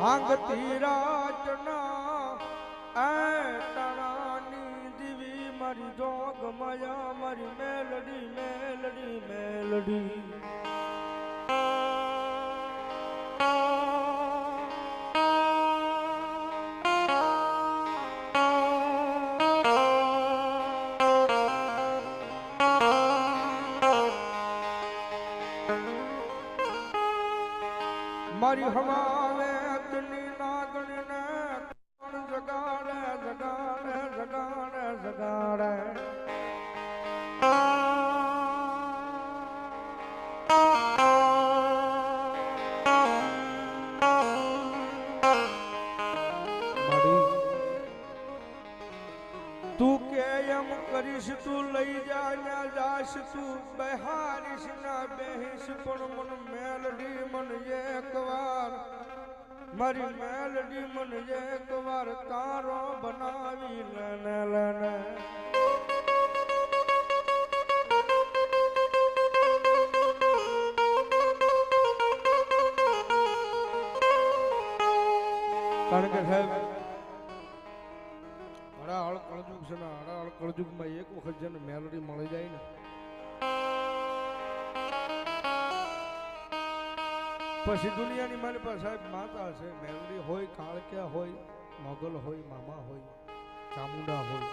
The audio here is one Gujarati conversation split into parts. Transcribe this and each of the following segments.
ભાંગતી રાતના તારાની દીવી મારી જોગ માયા મારી મેલડી મેલડી મેલડી મારી હમાવેતની નાગણીને કોણ જગાડે જગાડે જગાડે જગાડે તું કે એમ કરીશ તું લઈ જા જાશ તું બહારીશ ના બેહીશ પણ મન મેલડી મન એક વાર મારી મેલડી મન એક વાર તારો બનાવી લેને લેને કારણ કે સાહેબ હળાહળ કળજુગ છે ને હળાહળ કળજુગમાં એક વખત જેને મેલડી મળી જાય ને પછી દુનિયાની મારી પાસે સાહેબ માતા છે મેલડી હોય કાળક્યા હોય મોગલ હોય મામા હોય ચામુંડા હોય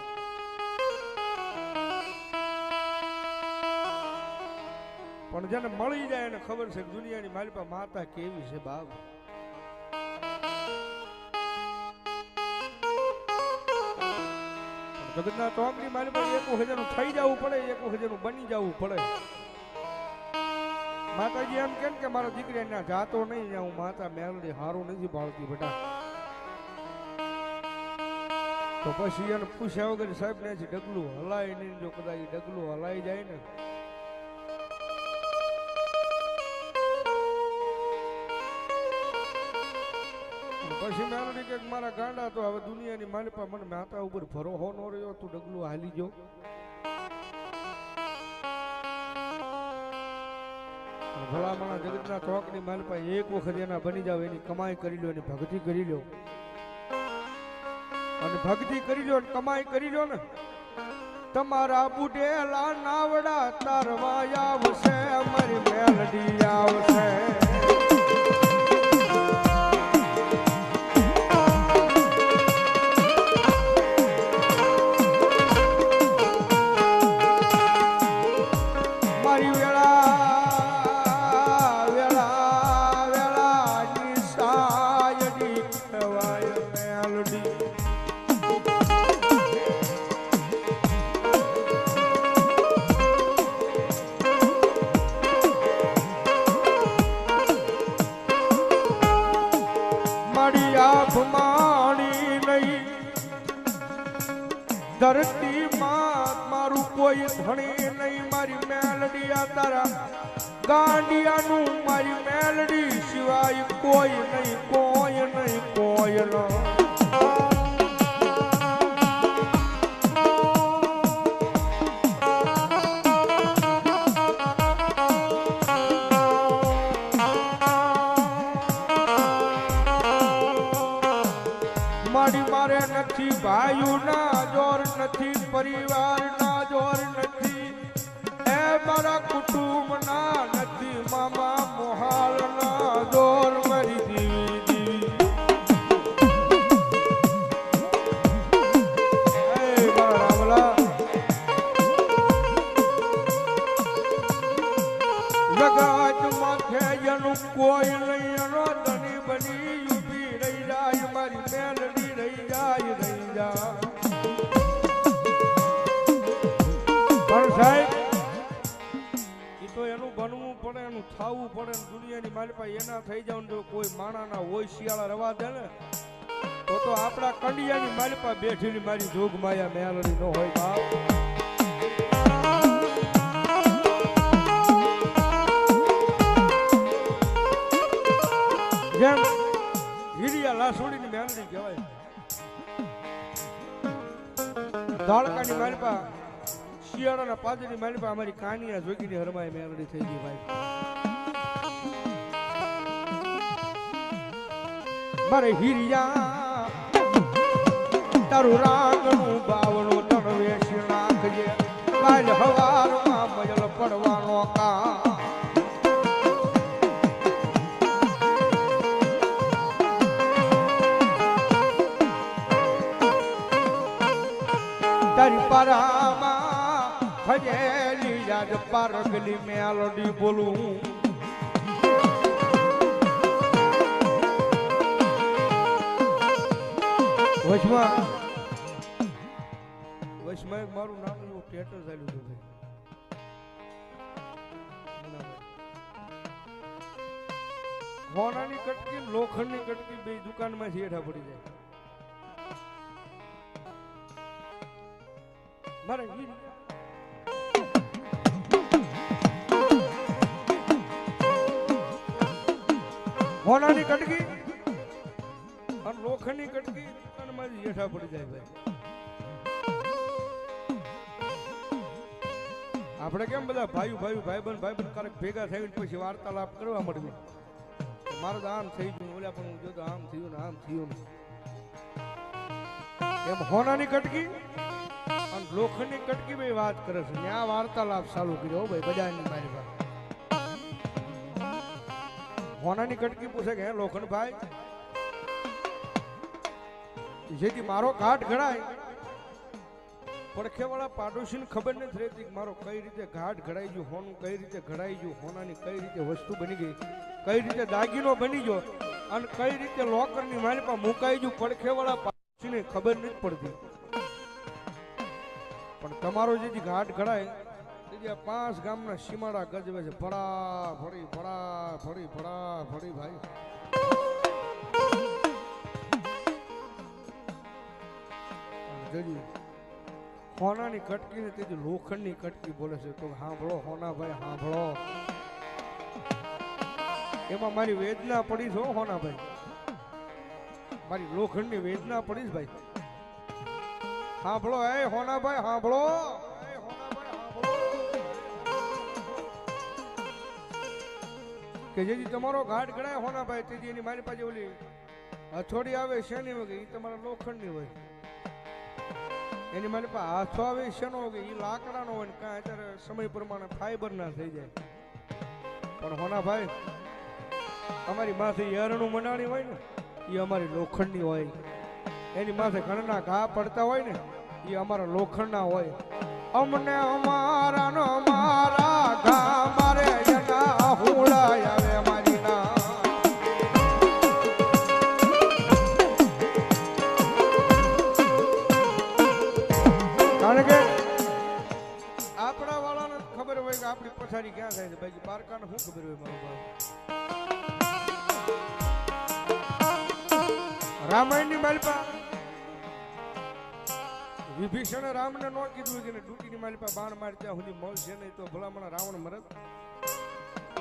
પણ જેને મળી જાય એને ખબર છે કે દુનિયાની મારી પાસે માતા કેવી છે બાપ જગતના ટોકની મારી પાસે એક વખત એનું થઈ જવું પડે એક વખત એનું બની જવું પડે માતાજી એમ કેમ કે મારા દીકરી ના જાતો નહીં હું માતા મેલડી હારું નથી પાડતી બેટા તો પછી એને પૂછ્યા વગર સાહેબ ને ડગલું હલાય નહીં જો કદાચ ડગલું હલાઈ જાય ને પછી મેલડી કે મારા ગાંડા તો હવે દુનિયાની મારી પાસે મને માતા ઉપર ભરોસો ન રહ્યો તું ડગલું હાલી જો ભલામણા જગતના ચોકની માલ પાસે એક વખત એના બની જાવ એની કમાઈ કરી લો એની ભક્તિ કરી લો અને ભક્તિ કરી લો કમાઈ કરી લો ને તમારા બુઢેલા નાવડા તારવા આવશે અમારી મેલડી આવશે ધરતી માં મારું કોઈ ધણી નહીં મારી મેલડી આ તારા ગાંડિયાનું મારી મેલડી સિવાય કોઈ નહીં કોઈ નહીં કોઈ મારી મારે નથી ભાઈઓ ના જોર નથી પરિવાર ના જોર નથી એ મારા કુટુંબ ના નથી મામા મોહાલ ના જોર મારી દીવી દીવી એ મારા રામલા જગત માથે એનું કોઈ નહીં એનો ધણી બની ઉભી રહી જાય મારી મેલડી રહી જાય રહી જાય પણ સાહેબ એ તો એનું બનવું પડે એનું થાવું પડે દુનિયાની મારી પાસે એના થઈ જાવ જો કોઈ માણાના હોય શિયાળા રવા દે ને તો આપણા કંડિયાની મારી પાસે બેઠેલી મારી જોગ માયા મેલડી ન હોય બાપ જેમ હીરિયા લાસોડીની મેલડી કહેવાય ધાડકાની મારી પાસે શિયાળાના પાદરની મારી પાસે અમારી કાનિયા જોગીની હરમાય મેલડી થઈ ગઈ ભાઈ મારે હિરિયા તારું રાગનું બાવણું તણ વેસી નાખજે કાલ હવારમાં મજલ પડવાનો કા તારી પરામાં ફજેલી યાદ પારગલી મેલડી બોલું વચમાં મારું નામ એવું થિયેટર ચાલ્યું હતું ભાઈ હોનાની કટકી લોખંડની કટકી બે દુકાનમાં હેઠા પડી જાય મારે હોનાની કટકી અને લોખંડની કટકી દુકાનમાં હેઠા પડી જાય ભાઈ આપણે કેમ બધા ભાઈબંધ કારક ભેગા થઈને પછી વાર્તાલાપ કરવા મળ્યું મારું તો આમ થઈ ગયું ઓલા પણ હું જોતો આમ થયું ને આમ થયું ને એમ હોનાની કટકી અને લોખંડની કટકી ભાઈ વાત કરે છે ને આ વાર્તાલાપ ચાલુ કર્યો ભાઈ બજારની મારી પાસે હોનાની કટકી પૂછે કે હે લોખંડ ભાઈ જેથી મારો ઘાટ ઘડાય પડખેવાળા પાડોશીને ખબર નથી રહેતી કે મારો કઈ રીતે ઘાટ ઘડાઈ ગયું હોનું કઈ રીતે ઘડાઈ ગયું હોનાની કઈ રીતે વસ્તુ બની ગઈ કઈ રીતે દાગીનો બની ગયો અને કઈ રીતે લોકરની મારી પાસે મુકાઈ ગયું પડખેવાળા પાડોશીને ખબર નથી પડતી પણ તમારો જે ઘાટ ઘડાય તે 5 ગામના સીમાડા ગજવે છે ફળા ફળી ભાઈ જજી હોનાની કટકી ને તેજી લોખંડની કટકી બોલે છે તો સાંભળો હોના ભાઈ સાંભળો એમાં મારી વેદના પડી છે હોના ભાઈ મારી લોખંડની વેદના પડી છે ભાઈ સાંભળો એ હોના ભાઈ સાંભળો કે જેથી તમારો ઘાટ ગણાય હોના ભાઈ તેજી એની મારી પાસે ઓલી હથોડી આવે શેની વગર એ તમારા લોખંડની હોય એની મારી પાસે હાથો આવે શેનો કે એ લાકડાનો હોય ને કાંઈ અત્યારે સમય પ્રમાણે ફાઈબર ના થઈ જાય પણ હોના ભાઈ અમારી માથે યરણું મંડાણી હોય ને એ અમારી લોખંડની હોય એની માથે ઘણના ઘા પડતા હોય ને એ અમારા લોખંડના હોય અમને અમારા નો મારા ઘા મારે એના હુળાય આવે અમારી ના કારણ કે આપણા વાળાને ખબર હોય કે આપણી પથારી ક્યાં થાય છે બાકી બારકાને શું ખબર હોય મારો ભાઈ રામાયણની માલિપા વિભીષણે રામને નો કીધું કે ડૂટીની માલિપા બાણ માર ત્યાં સુધી મળશે નહીં તો ભલામણા રાવણ મરત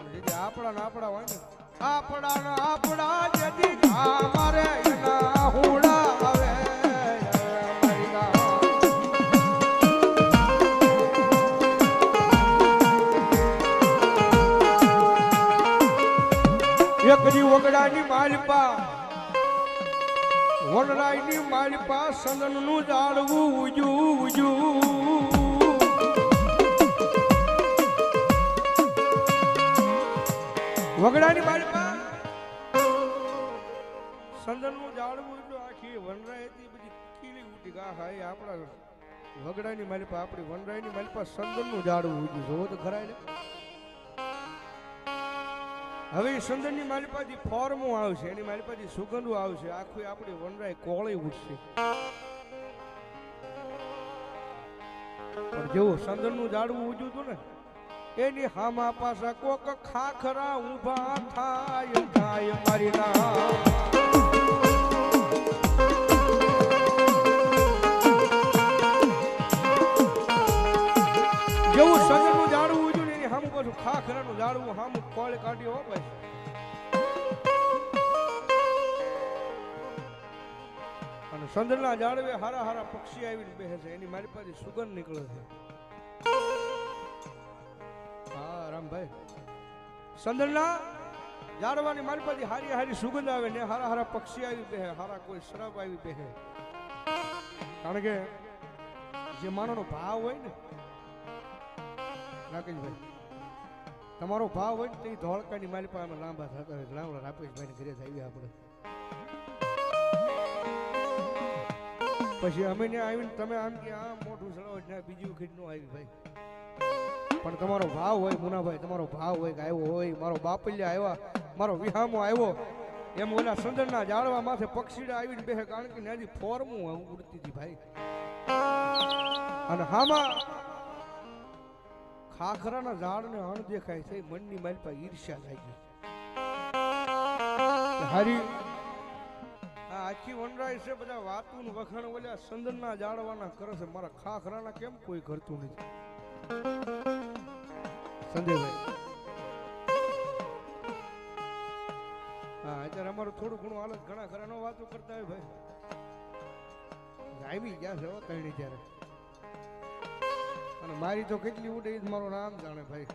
જેથી આપણા ને આપણા હોય ને આપણા જેથી મારે એના હુડા આવે એકજી વગડાની માલિપા વનરાયની માલિપા સનનનું જાળવું ઉજુ વગડાની માલિપા સંદનનું જાળવું જો આખી વનરાય હતી બધી કીલી ઉડી ગા હાય આપણા વગડાની માલિપા આપણી વનરાયની માલિપા સંદનનું જાળવું ઉજુ જોવો તો ખરાય ને હવે સંદનની માલિપાથી ફોર્મો આવશે એની માલિપાથી સુગંધો આવશે આખું આપણી વનરાય કોળે ઉઠશે પણ જેવું સંદનનું ઝાડવું ઉજ્યું હતું ને એની હામા પાસા કોક ખાખરા ઊભા થાય મારી ના જેવું સંદનનું ઝાડવું ઉજ્યું ને એની હામું પાછું ખાખરાનું ઝાડવું હામું કોળે કાઢ્યો હો ભાઈ અને સંદનના ઝાડવે હારા હારા પક્ષી આવીને બેસે છે એની મારી પાસે સુગંધ નીકળે છે હા રામભાઈ સંદનના ઝાડવાની મારી પાસે હારી હારી સુગંધ આવે ને હારા હારા પક્ષી આવી બેહે, હારા કોઈ શરાબ આવી બેહે. કારણ કે જે માણસનો ભાવ હોય ને રાકેશભાઈ, તમારો ભાવ હોય ને તે ધોળકાની મારી પાસે લાંબા થતા હોય. લાંબા રાકેશભાઈ ઘરે આવી આપણે પછી અમે ને આવીને તમે આમ કે આ મોઢું ચડાવો ને બીજી વખત નો આવી ભાઈ. પણ તમારો ભાવ હોય મુનાભાઈ, તમારો ભાવ હોય કે આવ્યો હોય મારો બાપલિયા આવ્યા, મારો વિહામો આવ્યો, એમ ઓલા સંદરના ઝાડવા માથે પક્ષીડા આવીને બેહે. કારણ કે ત્યાંથી ફોરમું ઉડતી હતી ભાઈ. અને હામાં ખાખરાના ઝાડને અણદેખાય છે, મનની મારી પાસે ઈર્ષ્યા લાગી. હારી આખી વનરાય છે, બધા વાતું વખાણ ઓલા સંદરના ઝાડવાના કરે છે, મારા ખાખરાના કેમ કોઈ કરતું નથી. સંજયભાઈ હા, અત્યારે અમારું થોડું ઘણું હાલત ઘણા ખરા નો વાતો કરતા હોય ભાઈ. આવી ગયા છે કઈ ત્યારે, અને મારી તો કેટલી ઉડે એ જ મારું નામ જાણે ભાઈ.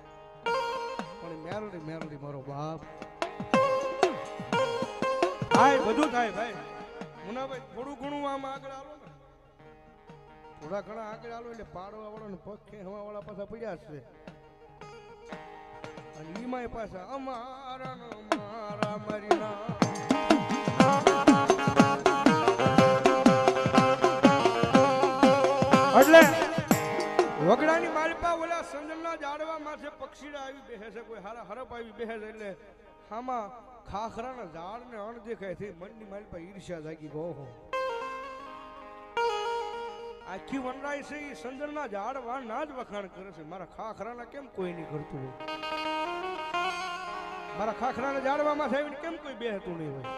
પણ મેરડી મેરડી મારો બાપ થાય, બધું થાય ભાઈ. મુનાભાઈ થોડું ઘણું આમ આગળ આલો ને, થોડા ઘણા આગળ આલો એટલે પાડવા વાળા ને પગ ખેંચવા વાળા પાછા પડ્યા છે. અને ઈમાય પાછા અમારા મારા મારી ના એટલે વગડાની માલપા ઓલા સંજનના ઝાડવા માથે પક્ષીડા આવી બેહે છે, કોઈ હારા હરપ આવી બેહે છે. એટલે આમાં ખાખરાના ઝાડને અણદેખાય છે, મનની માલપા ઈર્ષ્યા જાગી ગયો. આખી વનરાય છે એ સંજનના ઝાડવા ના જ વખાણ કરે છે, મારા ખાખરાના કેમ કોઈ નહીં કરતું હોય, મારા ખાખરાના ઝાડવા માથે આવીને કેમ કોઈ બેહતું નહીં હોય.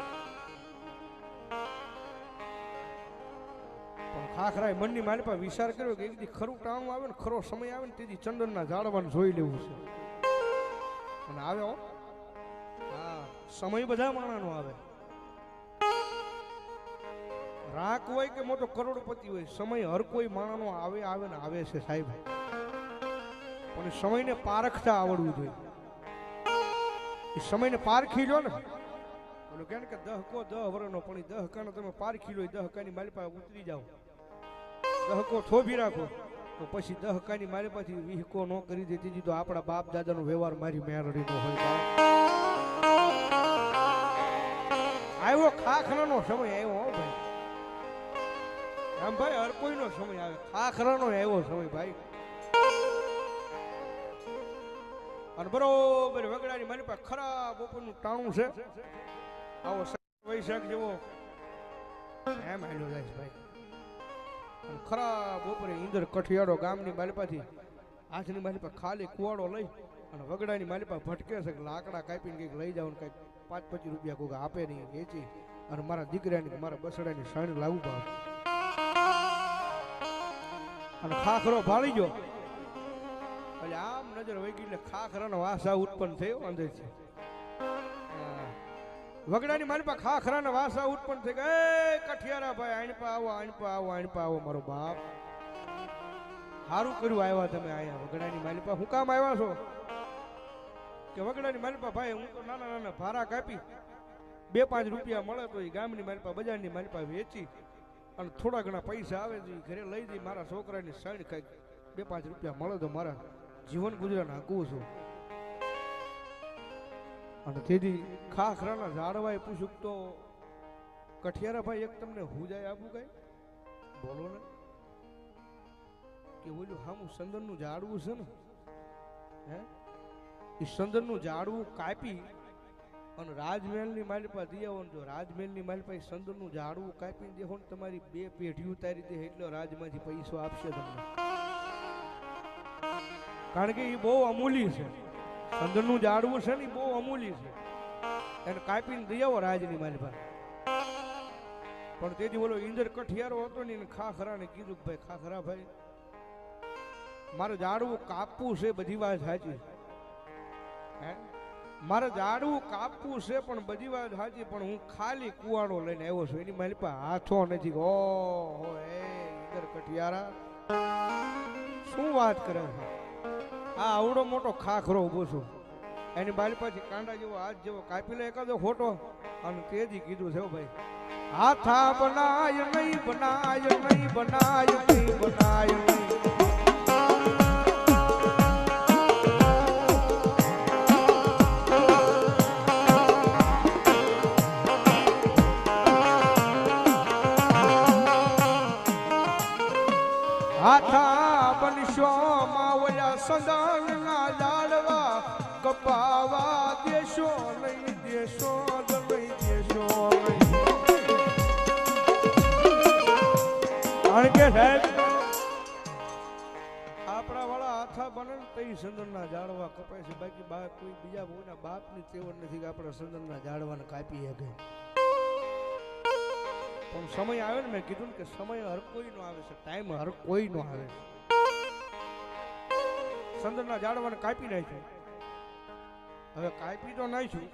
ખાખરાએ મનની મારી પાસે વિચાર કર્યો કે એક દી ખરું ટાણું આવે ને, ખરો સમય આવે ને તેથી ચંદનના ઝાડવાને જોઈ લેવું છે. અને આવ્યો હા, સમય બધા માણાનો આવે. રાખ હોય કે મોટો કરોડપતિ હોય, સમય હર કોઈ માણાનો આવે આવે ને આવે છે સાહેબ. પણ સમયને પારખતા આવડવું જોઈએ. એ સમયને પારખી લો ને, બોલો કે 10 વર્ષનો પણ 10 કાનો તમે પારખી લો, 10 કાની મારી પાસે ઉતરી જાઓ, 10 થોભી રાખો તો પછી 10 કાની મારી પાછી 20 નો કરી દે. ત્રીજી તો આપણા બાપ દાદાનો વ્યવહાર મારી મેરડી નો હોય. આવ્યો ખાખરાનો સમય આવ્યો હો ભાઈ. આમ ભાઈ હર કોઈનો સમય આવે, ખાખરાનો આવ્યો સમય ભાઈ. અને બરોબર વગડાની મારી પાસે ખરાબ બપોરનું ટાણું છે, આવો વૈશાખ જેવો એમ હાલ્યો જાય ભાઈ. અને ખરાબ બપોરે ઇન્દર કઠિયાડો ગામની માલિપાથી હાથની માલિપા ખાલી કુવાડો લઈ અને વગડાની માલિપા ભટકે છે, લાકડા કાપીને કંઈક લઈ જાવ ને કંઈક 5-25 રૂપિયા કોઈ આપે નહીં વેચી અને મારા દીકરાની મારા બસડાની સાણી લાવું ભાવ. અને ખાખરો ભાળી ગયો એટલે આમ નજર વહી ગઈ એટલે ખાખરાનો વાસા ઉત્પન્ન થયો અંદરથી. વગડાની મારી પાસે ખાખરાના વાસા ઉત્પન્ન થઈ ગયા. એ કઠિયારા ભાઈ આણપા આવો, આણપા આવો, આણપા આવો મારો બાપ. સારું કર્યું આવ્યા તમે અહીંયા વગડાની મારી પાસે. હું કામ આવ્યા છો કે વગડાની મારી પાસે ભાઈ હું તો નાના નાના ભારા કાપી 2-5 રૂપિયા મળે તો એ ગામની મારી પાસે બજારની મારી પાસે વેચી અને થોડા ઘણા પૈસા આવે તો ઘરે લઈ જઈ મારા છોકરાની સાઈડ કાંઈક 2-5 રૂપિયા મળે તો મારા જીવન ગુજરાન હાંકવું છું. અને તેથી ખાખરાના ઝાડવાએ પૂછ્યું તો કઠિયારા ભાઈ એક તમને હુજાય આપું કઈ બોલો ને, કે બોલ્યું હા હું સંદનનું ઝાડવું છે ને, હે એ સંદનનું ઝાડવું કાપી અને રાજમહેલની માલિપા દિયાવો ને, જો રાજમહેલની માલિપા સંદનનું ઝાડવું કાપીને દેખો ને તમારી 2 પેઢી ઉતારી દે એટલે રાજમાંથી પૈસો આપશે તમને. કારણ કે એ બહુ અમૂલ્ય છે, સંદનનું ઝાડવું છે ને બહુ અમૂલ્ય છે, એને કાપીને દઈ આવો રાજની મારી પાસે. પણ તેથી બોલો ઇન્દર કઠિયારો હતો ને એને ખાખરાને કીધું કે ભાઈ ખાખરા ભાઈ મારે ઝાડવું કાપવું છે, બધી વાત સાચી, હે મારે ઝાડવું કાપવું છે પણ બધી વાત સાચી, પણ હું ખાલી કુવાડો લઈને આવ્યો છું, એની મારી પાસે હાથો નથી. ઓહો એ ઇન્દર કઠિયારા શું વાત કરે છે, આ આવડો મોટો ખાખરો ઉભો છું એની બારી પાછી કાંડા જેવો હાથ જેવો કાપી લે એકાદો ખોટો અને તેજી કીધું છે ભાઈ હાથા બનાય નહીં બનાય નહીં બનાય નહીં બનાય નહીં હાથા બનશો માવયા સંદાન ના જાડવા કપાવા દેશો નહીં દેશો નહીં દેશો કારણ કે સાહેબ આપણા વાળા હાથા બને ને તઈ સંદનના જાડવા કપાય છે બાકી કોઈ બીજા કોઈના બાપની તેવડ નથી કે આપણે સંદનના જાડવાને કાપી શકે પણ સમય આવે ને મેં કીધું ને કે સમય હર કોઈ નો આવે છે ટાઈમ હર કોઈ નો આવે છે સંદનના જાડવાને કાપી નાખ્યું હવે કાપી તો નાખ્યું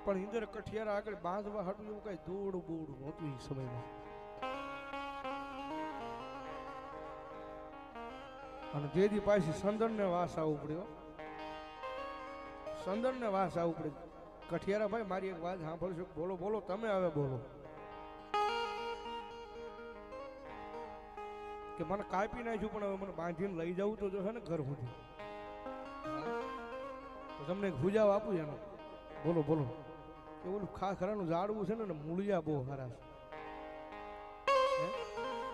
પણ ઇન્દર કઠિયારા આગળ બાંધવા હાટું એવું કઈ દોડું બોડું નહોતું એ સમયમાં અને જેદી પાછી સંદનને વાસ આવવું પડ્યો સંદનને વાસ આવવું પડ્યું કઠિયારા ભાઈ મારી એક વાત સાંભળશો બોલો બોલો તમે હવે બોલો કે મને કાપી નાખ્યું પણ હવે મને બાંધીને લઈ જવું તો જો છે ને ઘર સુધી તો તમને એક ભૂજાવ આપું એનો બોલો બોલો કે ઓલું ખાખરાનું ઝાડવું છે ને મૂળિયા બહુ સારા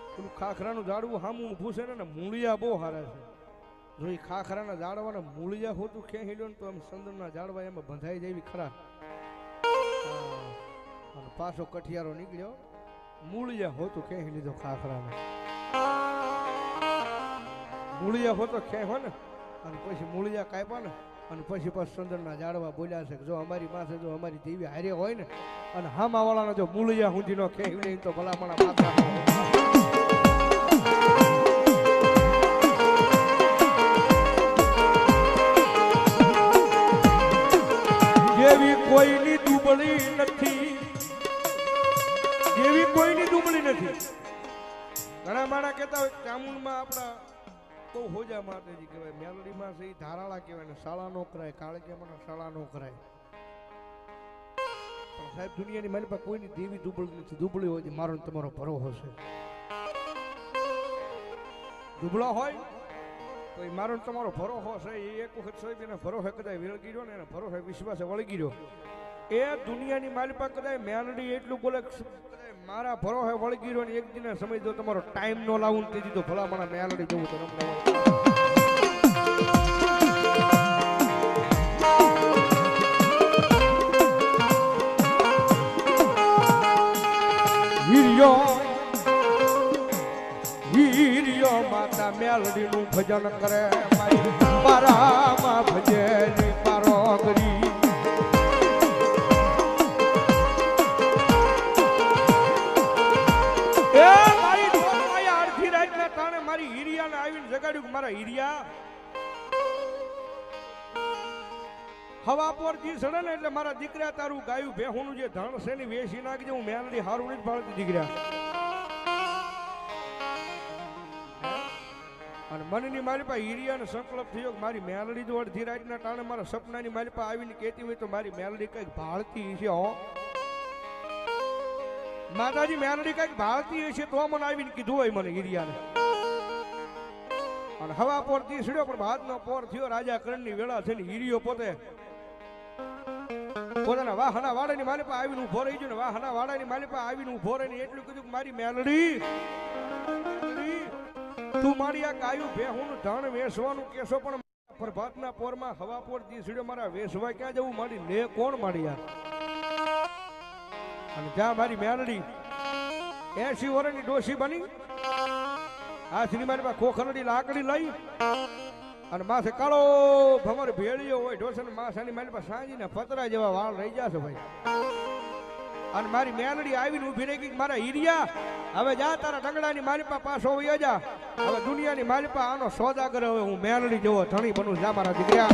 છે ઓલું ખાખરાનું ઝાડવું સામું ઊભું છે ને મૂળિયા બહુ સારા છે જો એ ખાખરાના ઝાડવાના મૂળિયા હોતું ખેંચી લો ને તો આમ સંદનના ઝાડવા એમાં બંધાઈ જાય ખરા અને પાછો કઠિયારો નીકળ્યો મૂળિયા હોતું ખેંચી લીધો ખાખરાને મૂળિયા હોતો ખેંચો ને અને પછી મૂળિયા કાપ્યા ને અને પછી સંદનના ઝાડવા બોલ્યા છે જો અમારી પાસે જો અમારી દેવી હારે હોય ને અને હામા વાળાના જો મૂળિયા સુધી નો ખેંચી લે તો ભલામણા માથા જેવી કોઈની દુબળી નથી જેવી કોઈની દુબળી નથી ઘણા માણા કહેતા હોય ચામુંડમાં આપણા બહુ હોજા માતાજી કહેવાય મેલડીમાં છે ધારાળા કહેવાય ને શાળા નો કરાય કાળકીયામાં શાળા નો કરાય પણ સાહેબ દુનિયાની મારી પાસે કોઈની દેવી દુબળી નથી દુબળી હોય મારો તમારો ભરોસો છે દુબળો હોય તો એ મારો તમારો ભરોસો છે એ એક વખત સોયબીને ભરોસે કદાચ વિળગી રહ્યો ને એને ભરોસે વિશ્વાસે વળગી રહ્યો એ દુનિયાની માલિપા કદાચ મેલડી એટલું બોલે મારા ભરોસે વળગી રહ્યો ને એક દિને સમય જો તમારો ટાઈમ નો લાવું તે દીધો ભલામણા મેલડી જવું તો વીર્યો માતા મેલડી નું ભજન કરે મારામાં ભજે પારો કરી મારી હીરિયાને આવીને જગાડ્યું મારા હીરિયા હવા પર જી સડે ને એટલે મારા દીકરા તારું ગાયું ભેહુનું જે ધણ છે ને વેસી નાખજે હું મેલડી હારું નથી ભાળતી દીકરા અને મનની માલિપા હીરિયાને સંકલ્પ થયો મારી મેલડી જો અડધી રાતના ટાણે મારા સપનાની માલિપા આવીને કહેતી હોય તો મારી મેલડી કઈક ભાળતી છે હો માતાજી મેલડી કઈક ભાળતી હશે તો મને આવીને કીધું હોય મને હીરિયાને અને હવા પોર થી સડ્યો પણ ભાતનો પોર થયો રાજા કરણની વેળા છે ને હીરિયો પોતે પોતાના વાહના વાડાની માલિપા આવીને ઉભો રહી ગયો ને વાહના વાડાની માલિપા આવીને ઉભો રહીને એટલું કીધું કે મારી મેલડી તું મારી આ ગાયું ભેહું ધણ વેસવાનું કેસો પણ પ્રભાતના પોરમાં હવા પોર થી સડ્યો મારા વેસવા ક્યાં જવું મારી લે કોણ મારી યાર અને જ્યાં મારી મેલડી 80 વર્ષની ડોશી બની આ સિનેમાની માં ખોખરડી લાકડી લઈ અને માથે કાળો ભમર ભેળિયો હોય ઢોસન માસાની મારી પાસે સાંજીને પતરા જેવા વાળ રહી જશે ભાઈ અને મારી મેલડી આવીને ઊભી રહી ગઈ મારા હીરિયા હવે જા તારા ડંગડાની માલિપા પાછો વયો જા હવે દુનિયાની માલિપા આનો સોદાગર હવે હું મેલડી જેવો ધણી બનું જા મારા દીકરા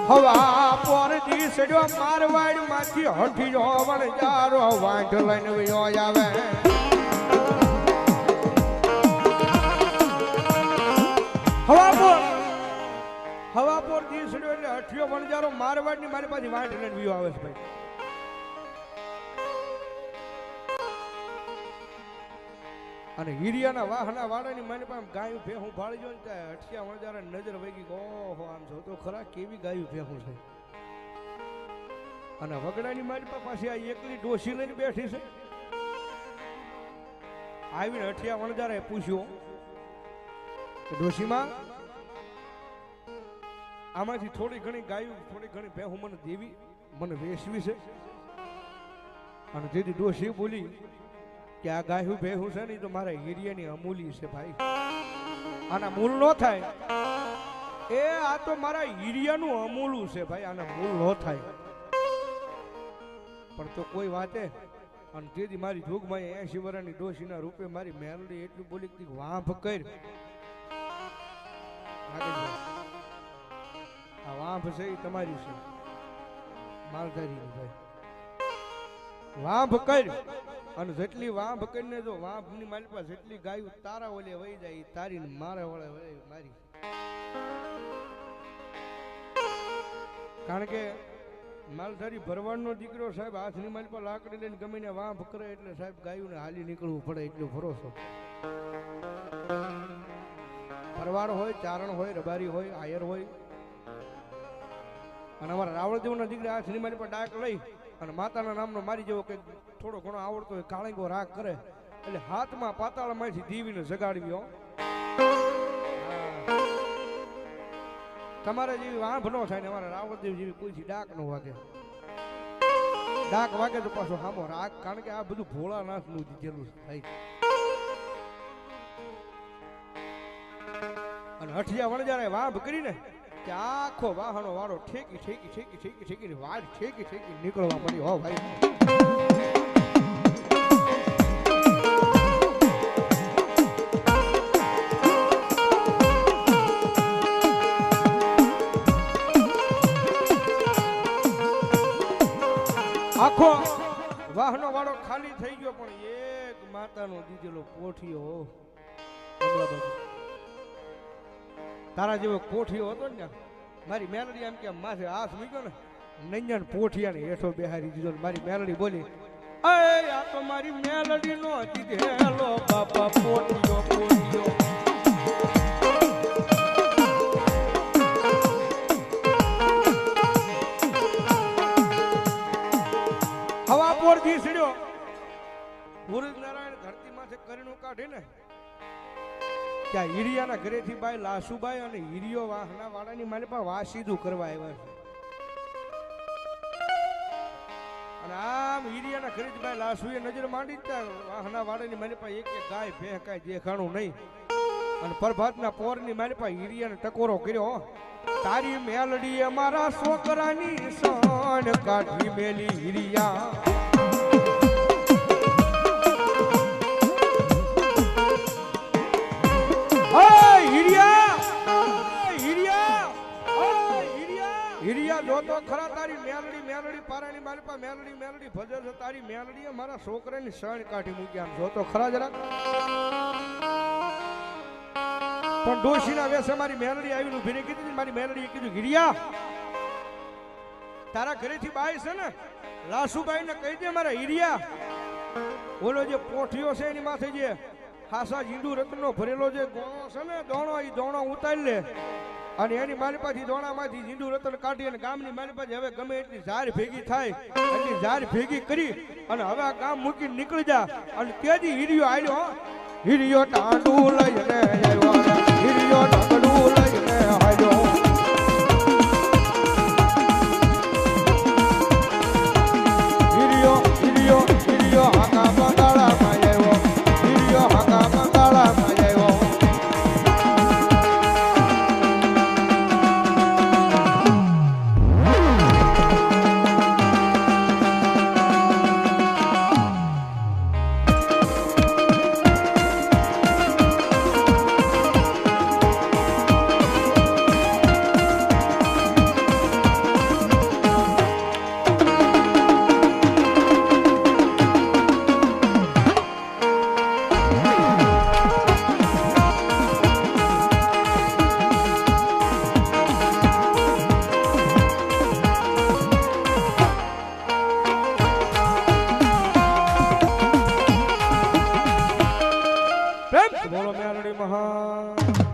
હવા પર દી સડ્યો મારવાડ માંથી હઠી જોવણ જારો વાંઢ લઈને વયો આવે વાંઢ લઈને વિયો આવે છે ભાઈ. અને હીરિયાના વાહના વાળાની મારી પાસે ગાયું ભેહું ભાળી જો ને ત્યાં અઠિયા વણજારા નજર વગી ઓહો આમ જો તો ખરા કેવી ગાયું ભેહું છે. અને વગડાની મારી પાસે આ એકલી ડોસી લઈને બેઠી છે. આવીને અઠિયા વણજારાએ પૂછ્યું કે ડોશીમાં આમાંથી થોડી ઘણી ગાયું થોડી ઘણી ભેહું મને દેવી મને વેચવી છે. અને જેથી ડોશી બોલી કે આ ગાયું ભેહું છે ને તો મારા હીરિયાની અમૂલી છે ભાઈ. આના મૂળ ન થાય એ આ તો મારા હીરિયાનું અમૂલું છે ભાઈ. આના મૂળ ન થાય પણ તો કોઈ વાતે. અને તેથી મારી જોગમાં 80 વર્ષની ડોશીના રૂપે મારી મેલડી એટલું બોલી કે વાંભ કર. આ વાંભ છે એ તમારી છે માલધારીની ભાઈ. વાંભ કર અને જેટલી વાંભ કરીને જો વાંભની મારી પાસે જેટલી ગાયું તારા ઓલે વહી જાય તારી મારા વળે મારી. કારણ કે માલધારી ભરવાડનો દીકરો સાહેબ હાથની મારી પર લાકડી લઈને ગમીને વાંભ કરે એટલે સાહેબ ગાયુંને હાલી નીકળવું પડે એટલો ભરોસો. ભરવાડ હોય ચારણ હોય રબારી હોય આયર હોય. અને અમારા રાવળદેવના દીકરા હાથની મારી પર ડાક લઈ અને માતાના નામનો મારી જેવો કે થોડો ઘણો આવડતો હોય કાળીંગો રાગ કરે એટલે હાથમાં પાતાળમાંથી દીવીને જગાડવી. તમારે જેવી વાંભ ન થાય ને અમારા રાવળદેવ જેવી કોઈથી ડાક ન વાગે. ડાક વાગે તો પાછો હામો રાગ. કારણ કે આ બધું ભોળાનાથનું દીધેલું થાય. અને અઠિયા વણજારે વાંભ કરીને કે આખો વાહનો વાળો ઠેકી ઠેકી ઠેકી ઠેકી ઠેકી વાડ ઠેકી ઠેકી નીકળવા પડ્યો. હો ભાઈ આખો વાહનો વાળો ખાલી થઈ ગયો પણ એક માતાનો દીધેલો કોઠિયો તારા જેવો કોઠિયો હતો ને મારી મેલડી એમ કે માથે હાથ મૂક્યો ને નૈયાન પોઠિયાને હેઠો બેહારી દીધો. મારી મેલડી બોલી આ તો મારી મેલડી નો દીધેલો બાપા પોઠિયો પોઠિયો. હવા પોર દીસડ્યો સૂરજ નારાયણ ધરતી માથે કરીનું કાઢે ને ત્યાં હીરિયાના ઘરેથી બાઈ લાસુબાઈ અને હીરિયો વાહના વાળાની મારી પાસે વાસીદું કરવા આવ્યા છે. અને આમ હીરિયાના ઘરેથી બાઈ લાસુએ નજર માંડી વાહના વાળાની મારી પાસે એક ગાય ભેહ કાંઈ દેખાણું નહીં. અને પ્રભાતના પોરની મારી પાસે હીરિયાને ટકોરો કર્યો. તારી મેલડી અમારા છોકરાની સોન કાઢી મેલી હીરિયા. હીરિયા જોતો ખરા તારી મેલડી મેલડી પારાની મારી પા મેલડી મેલડી ભજે છે. તારી મેલડીએ મારા છોકરાની સણ કાઢી મૂક્યા. જોતો ખરા જરા. પણ ડોશીના વેસે મારી મેલડી આવીને ઉભી રહી કીધી. મારી મેલડીએ કીધું હીરિયા તારા ઘરેથી બાઈ છે ને લાસુબાઈ ને કહી દે મારા હીરિયા ઓલો જે પોઠિયો છે એની માથે જે ખાસા જીંડુ રત્નનો ભરેલો જે ગોણો છે ને દોણો એ દોણો ઉતારી લે. અને એની મારી પાછી દોણામાંથી જીંડુ રતન કાઢી અને ગામની મારી પાસે હવે ગમે એટલી ઝાર ભેગી થાય એટલી ઝાર ભેગી કરી અને હવે આ ગામ મૂકીને નીકળી જા. અને તેજી હીરિયો આવ્યો. હીરિયો ટાંડું લઈને આવ્યો. હીરિયો ટાંડું લઈને આવ્યો. હીરિયો હીરિયો હીરિયો હાકા બંગાળામાં આવ્યો. હીરિયો હાકા બંગાળામાં આવ્યો. બોલો મેલડી મહા